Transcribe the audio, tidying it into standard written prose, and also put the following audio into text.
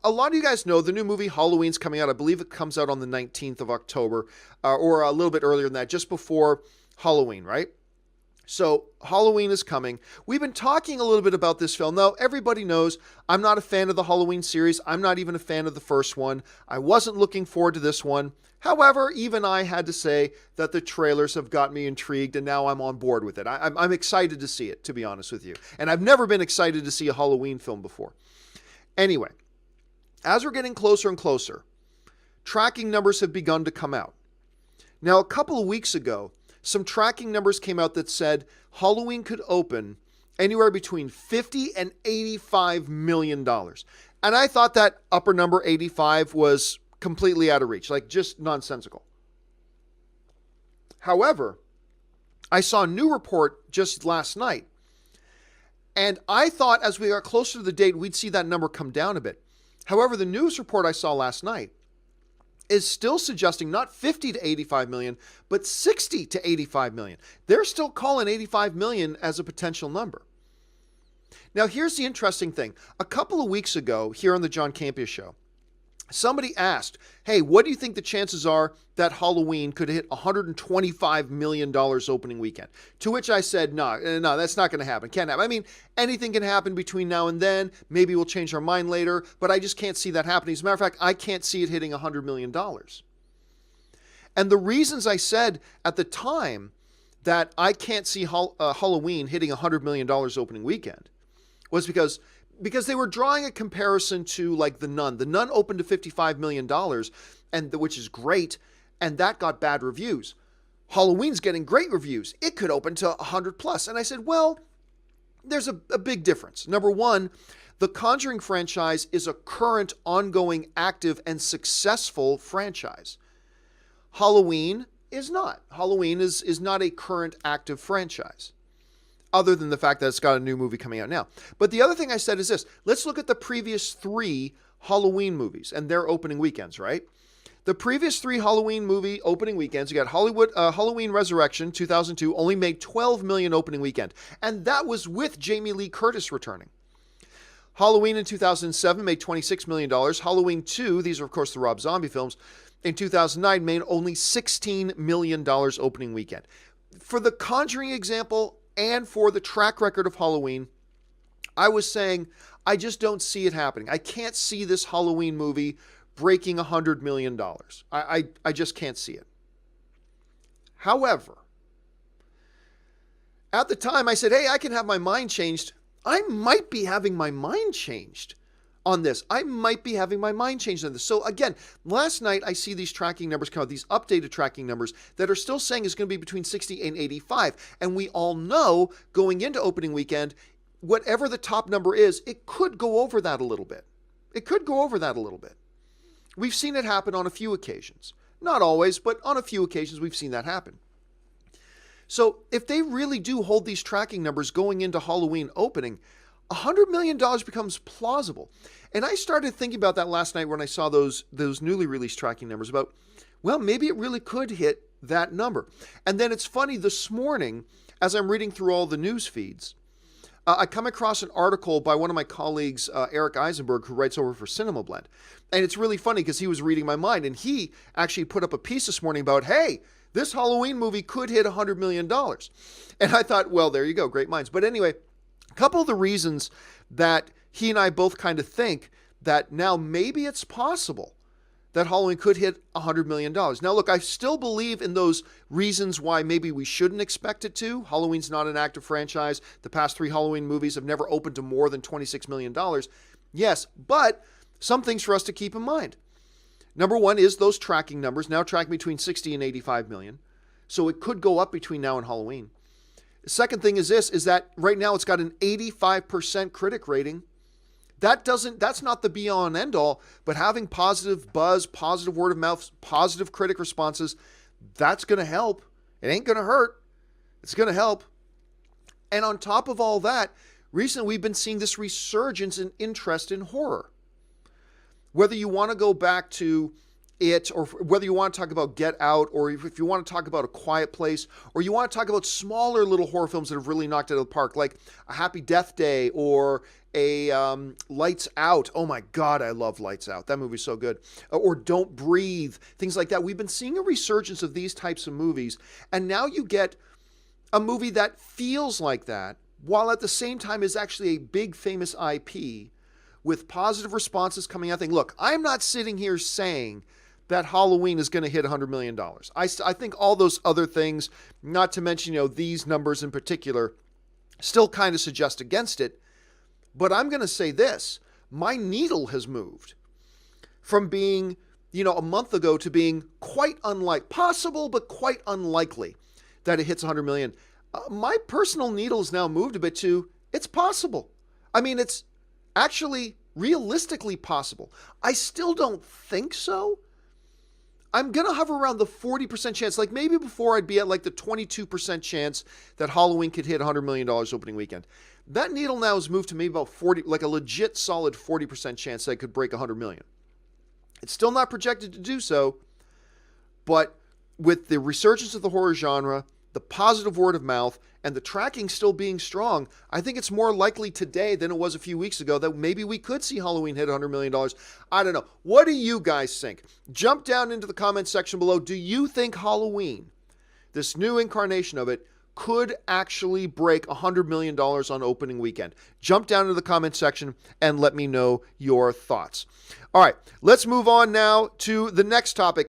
a lot of you guys know the new movie Halloween's coming out. I believe it comes out on the 19th of October, or a little bit earlier than that, just before Halloween, right? So Halloween is coming. We've been talking a little bit about this film. Now, everybody knows I'm not a fan of the Halloween series. I'm not even a fan of the first one. I wasn't looking forward to this one. However, even I had to say that the trailers have got me intrigued, and now I'm on board with it. I'm excited to see it, to be honest with you. And I've never been excited to see a Halloween film before. Anyway, as we're getting closer and closer, tracking numbers have begun to come out. Now, a couple of weeks ago, some tracking numbers came out that said Halloween could open anywhere between $50 and $85 million. And I thought that upper number, 85, was completely out of reach, like just nonsensical. However, I saw a new report just last night, and I thought as we got closer to the date, we'd see that number come down a bit. However, the news report I saw last night is still suggesting not 50 to 85 million, but 60 to 85 million. They're still calling 85 million as a potential number. Now, here's the interesting thing. A couple of weeks ago, here on the John Campea show, somebody asked, hey, what do you think the chances are that Halloween could hit $125 million opening weekend? To which I said, no, that's not going to happen. Can't happen. I mean, anything can happen between now and then. Maybe we'll change our mind later, but I just can't see that happening. As a matter of fact, I can't see it hitting $100 million. And the reasons I said at the time that I can't see Halloween hitting $100 million opening weekend was because they were drawing a comparison to like The Nun. The Nun opened to $55 million, which is great, and that got bad reviews. Halloween's getting great reviews. It could open to 100 plus. And I said, well, there's a big difference. Number one, the Conjuring franchise is a current, ongoing, active, and successful franchise. Halloween is not. Halloween is not a current, active franchise, other than the fact that it's got a new movie coming out now. But the other thing I said is this. Let's look at the previous 3 Halloween movies and their opening weekends, right? The previous 3 Halloween movie opening weekends, you got Halloween Resurrection, 2002, only made $12 million opening weekend. And that was with Jamie Lee Curtis returning. Halloween in 2007 made $26 million. Halloween 2, these are of course the Rob Zombie films, in 2009 made only $16 million opening weekend. For the Conjuring example, and for the track record of Halloween, I was saying, I just don't see it happening. I can't see this Halloween movie breaking $100 million. I just can't see it. However, at the time I said, hey, I can have my mind changed. I might be having my mind changed on this. I might be having my mind changed on this. So again, last night I see these tracking numbers come out, these updated tracking numbers that are still saying it's going to be between 60 and 85. And we all know going into opening weekend, whatever the top number is, it could go over that a little bit. It could go over that a little bit. We've seen it happen on a few occasions. Not always, but on a few occasions we've seen that happen. So if they really do hold these tracking numbers going into Halloween opening, $100 million becomes plausible. And I started thinking about that last night when I saw those newly released tracking numbers about, well, maybe it really could hit that number. And then it's funny, this morning, as I'm reading through all the news feeds, I come across an article by one of my colleagues, Eric Eisenberg, who writes over for Cinema Blend. And it's really funny because he was reading my mind, and he actually put up a piece this morning about, hey, this Halloween movie could hit $100 million. And I thought, well, there you go, great minds. But anyway, a couple of the reasons that he and I both kind of think that now maybe it's possible that Halloween could hit $100 million. Now, look, I still believe in those reasons why maybe we shouldn't expect it to. Halloween's not an active franchise. The past 3 Halloween movies have never opened to more than $26 million. Yes, but some things for us to keep in mind. Number one is those tracking numbers, now tracking between 60 and 85 million. So it could go up between now and Halloween. The second thing is this, is that right now it's got an 85% critic rating. That's not the be all and end all, but having positive buzz, positive word of mouth, positive critic responses, that's going to help. It ain't going to hurt. It's going to help. And on top of all that, recently we've been seeing this resurgence in interest in horror. Whether you want to go back to it, or whether you want to talk about Get Out, or if you want to talk about A Quiet Place, or you want to talk about smaller little horror films that have really knocked it out of the park, like A Happy Death Day or a Lights Out. Oh my God, I love Lights Out. That movie's so good. Or Don't Breathe, things like that. We've been seeing a resurgence of these types of movies, and now you get a movie that feels like that, while at the same time is actually a big famous IP with positive responses coming out. Look, I'm not sitting here saying that Halloween is going to hit $100 million. I think all those other things, not to mention, these numbers in particular, still kind of suggest against it. But I'm going to say this. My needle has moved from being, a month ago to being quite possible, but quite unlikely that it hits 100 million. My personal needle has now moved a bit to, it's possible. I mean, it's actually realistically possible. I still don't think so. I'm going to hover around the 40% chance. Like maybe before I'd be at like the 22% chance that Halloween could hit $100 million opening weekend. That needle now has moved to maybe about 40, like a legit solid 40% chance that it could break 100 million. It's still not projected to do so, but with the resurgence of the horror genre, the positive word of mouth, and the tracking still being strong, I think it's more likely today than it was a few weeks ago that maybe we could see Halloween hit $100 million. I don't know. What do you guys think? Jump down into the comments section below. Do you think Halloween, this new incarnation of it, could actually break $100 million on opening weekend? Jump down into the comment section and let me know your thoughts. All right, let's move on now to the next topic.